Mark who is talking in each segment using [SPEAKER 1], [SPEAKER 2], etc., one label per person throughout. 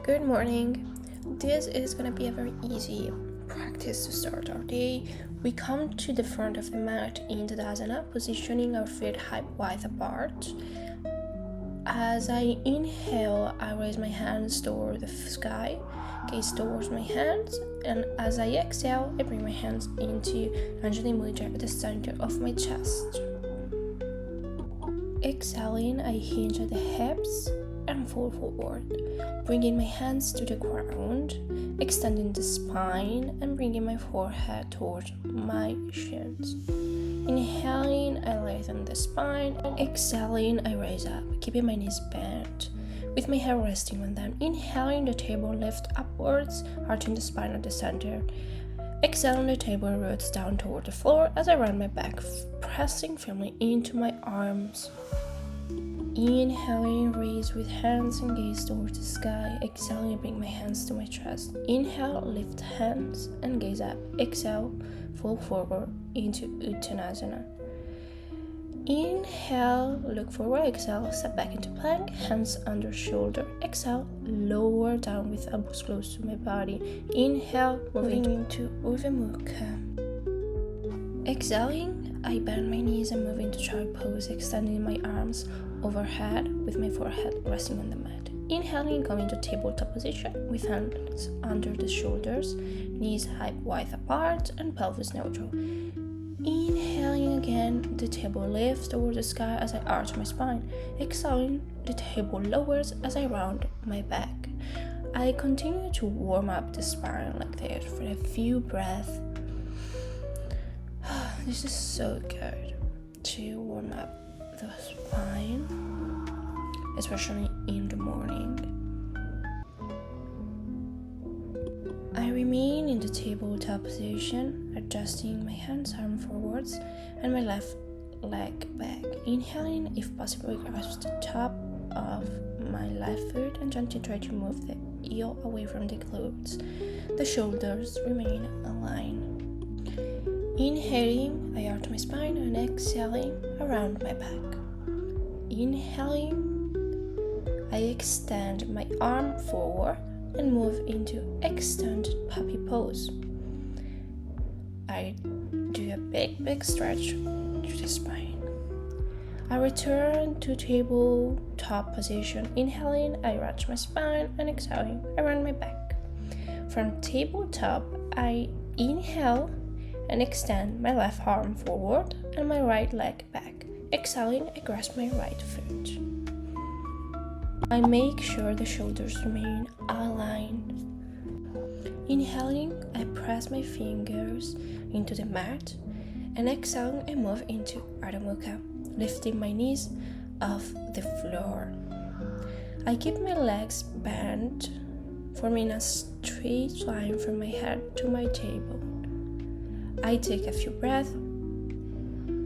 [SPEAKER 1] Good morning. This is gonna be a very easy practice to start our day. We come to the front of the mat in Tadasana, positioning our feet hip-width apart. As I inhale, I raise my hands toward the sky, gaze towards my hands, and as I exhale, I bring my hands into Anjali Mudra at the center of my chest. Exhaling, I hinge at the hips and fall forward, bringing my hands to the ground, extending the spine and bringing my forehead towards my shins. Inhaling, I lengthen the spine, and exhaling, I raise up, keeping my knees bent, with my head resting on them. Inhaling, the table lifts upwards, arching the spine at the center. Exhaling, the table roots down toward the floor as I round my back, pressing firmly into my arms. Inhaling, raise with hands and gaze towards the sky. Exhaling, bring my hands to my chest. Inhale, lift hands and gaze up. Exhale, fall forward into Uttanasana. Inhale, look forward. Exhale, step back into plank, hands under shoulder. Exhale, lower down with elbows close to my body. Inhale, moving into Urdhva Mukha. Exhaling, I bend my knees and move into child pose, extending my arms overhead with my forehead resting on the mat. Inhaling, go into tabletop position with hands under the shoulders, knees hip-width apart and pelvis neutral. Inhaling again, the table lifts towards the sky as I arch my spine. Exhaling, the table lowers as I round my back. I continue to warm up the spine like this for a few breaths. This is so good to warm up the spine, especially in the morning. I remain in the tabletop position, adjusting my hands arm forwards and my left leg back. Inhaling, if possible, grasp the top of my left foot and gently try to move the heel away from the glutes. The shoulders remain aligned. Inhaling, I arch my spine and exhaling, around my back. Inhaling, I extend my arm forward and move into extended puppy pose. I do a big stretch to the spine. I return to tabletop position. Inhaling, I arch my spine and exhaling, around my back. From tabletop, I inhale and extend my left arm forward and my right leg back. Exhaling, I grasp my right foot. I make sure the shoulders remain aligned. Inhaling, I press my fingers into the mat, and exhaling, I move into Urdhva Mukha, lifting my knees off the floor. I keep my legs bent, forming a straight line from my head to my table. I take a few breaths,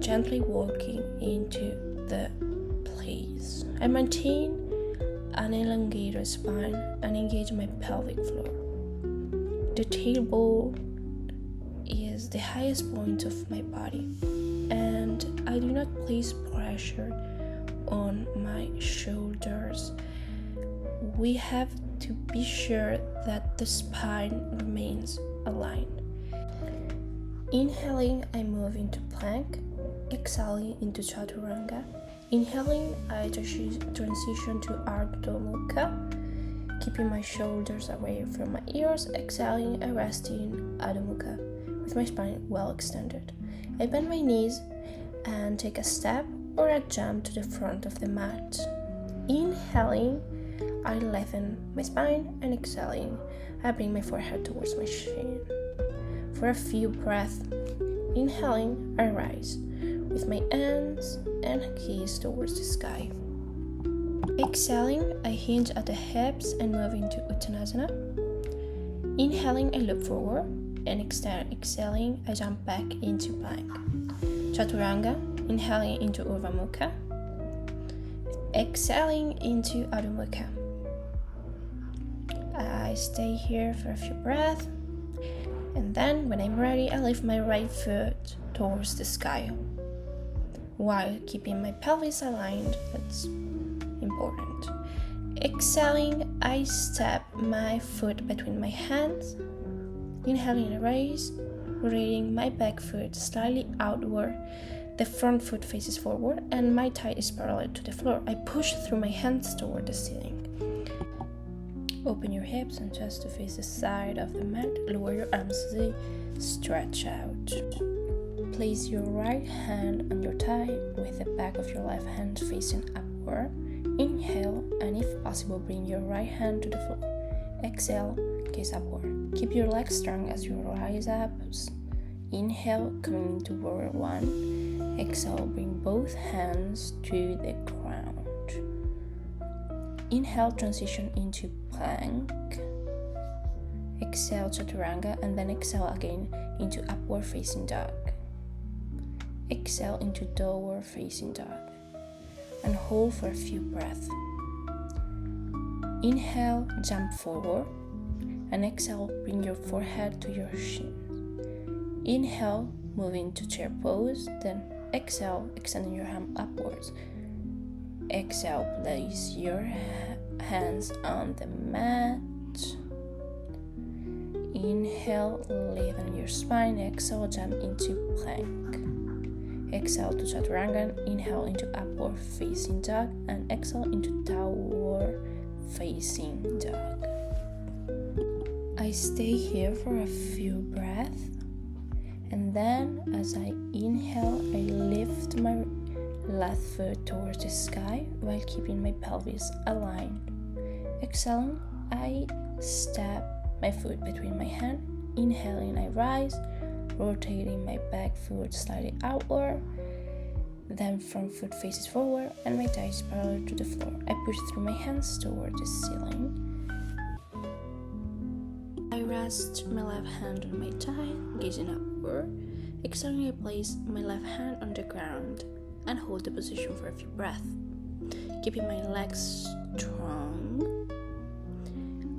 [SPEAKER 1] gently walking into the place. I maintain an elongated spine and engage my pelvic floor. The table is the highest point of my body, and I do not place pressure on my shoulders. We have to be sure that the spine remains aligned. Inhaling, I move into plank. Exhaling, into chaturanga. Inhaling, I transition to Urdhva Mukha, keeping my shoulders away from my ears. Exhaling, I rest in Urdhva Mukha with my spine well extended. I bend my knees and take a step or a jump to the front of the mat. Inhaling, I lengthen my spine, and exhaling, I bring my forehead towards my chin. For a few breaths, inhaling, I rise with my hands and gaze towards the sky. Exhaling, I hinge at the hips and move into Uttanasana. Inhaling, I look forward and extend. Exhaling, I jump back into plank. Chaturanga, inhaling into Urdhva Mukha. Exhaling into Urdhva Mukha. I stay here for a few breaths. And then, when I'm ready, I lift my right foot towards the sky while keeping my pelvis aligned. That's important. Exhaling, I step my foot between my hands. Inhaling, I raise, rotating my back foot slightly outward. The front foot faces forward and my thigh is parallel to the floor. I push through my hands toward the ceiling. Open your hips and chest to face the side of the mat. Lower your arms as they stretch out. Place your right hand on your thigh with the back of your left hand facing upward. Inhale, and if possible, bring your right hand to the floor. Exhale, gaze upward. Keep your legs strong as you rise up. Inhale, coming into warrior one. Exhale, bring both hands to the ground. Inhale, transition into plank. Exhale, chaturanga, and then exhale again into upward facing dog. Exhale into downward facing dog. And hold for a few breaths. Inhale, jump forward. And exhale, bring your forehead to your shins. Inhale, move into chair pose. Then exhale, extending your hand upwards. Exhale, place your hands on the mat. Inhale, lengthen your spine. Exhale, jump into plank. Exhale to chaturanga. Inhale into upward facing dog. And exhale into downward facing dog. I stay here for a few breaths. And then as I inhale, I lift my left foot towards the sky while keeping my pelvis aligned. Exhaling, I step my foot between my hands. Inhaling, I rise, rotating my back foot slightly outward. Then front foot faces forward and my thighs parallel to the floor. I push through my hands toward the ceiling. I rest my left hand on my thigh, gazing upward. Exhaling, I place my left hand on the ground and hold the position for a few breaths. Keeping my legs strong,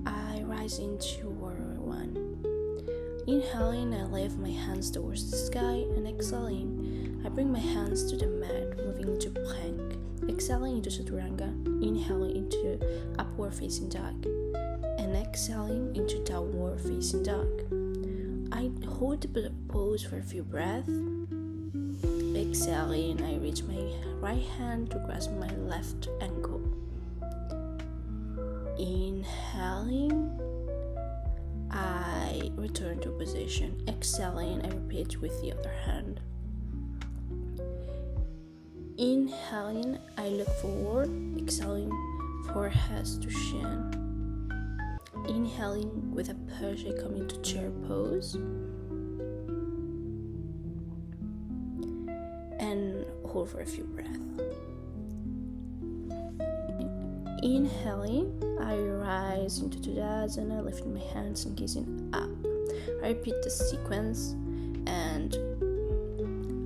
[SPEAKER 1] I rise into warrior one. Inhaling, I lift my hands towards the sky, and exhaling, I bring my hands to the mat, moving into plank. Exhaling into chaturanga, inhaling into upward facing dog, and exhaling into downward facing dog. I hold the pose for a few breaths. Exhaling, I reach my right hand to grasp my left ankle. Inhaling, I return to position. Exhaling, I repeat with the other hand. Inhaling, I look forward. Exhaling, forehead to shin. Inhaling with a push, I come into chair pose. And hold for a few breaths. Inhaling, I rise into Tadasana, I lift my hands and gazing up. I repeat the sequence, and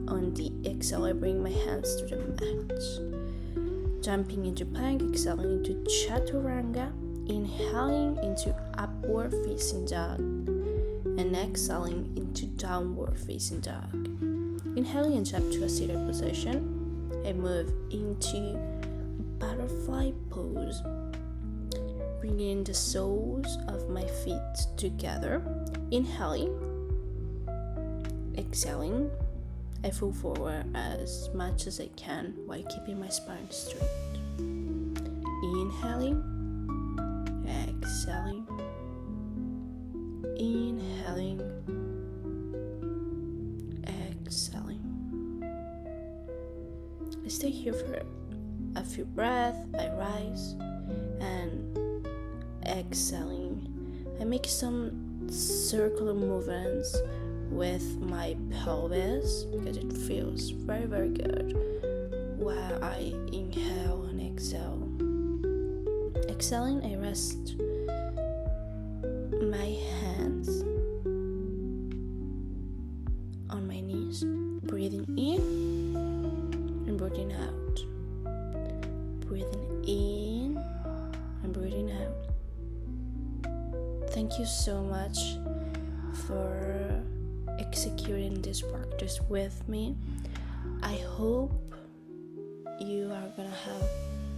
[SPEAKER 1] on the exhale, I bring my hands to the mat. Jumping into plank, exhaling into chaturanga, inhaling into upward facing dog, and exhaling into downward facing dog. Inhaling and jump to a seated position. I move into butterfly pose, bringing the soles of my feet together. Inhaling, exhaling, I fall forward as much as I can while keeping my spine straight. Inhaling, exhaling, inhaling, exhaling. I stay here for a few breaths. I rise and exhaling, I make some circular movements with my pelvis because it feels very, very good while I inhale and exhale. Exhaling, I rest my hands on my knees, breathing in and breathing out. Breathing in and breathing out. Thank you so much for executing this practice with me. I hope you are gonna have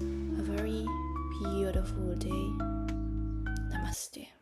[SPEAKER 1] a very beautiful day. Namaste.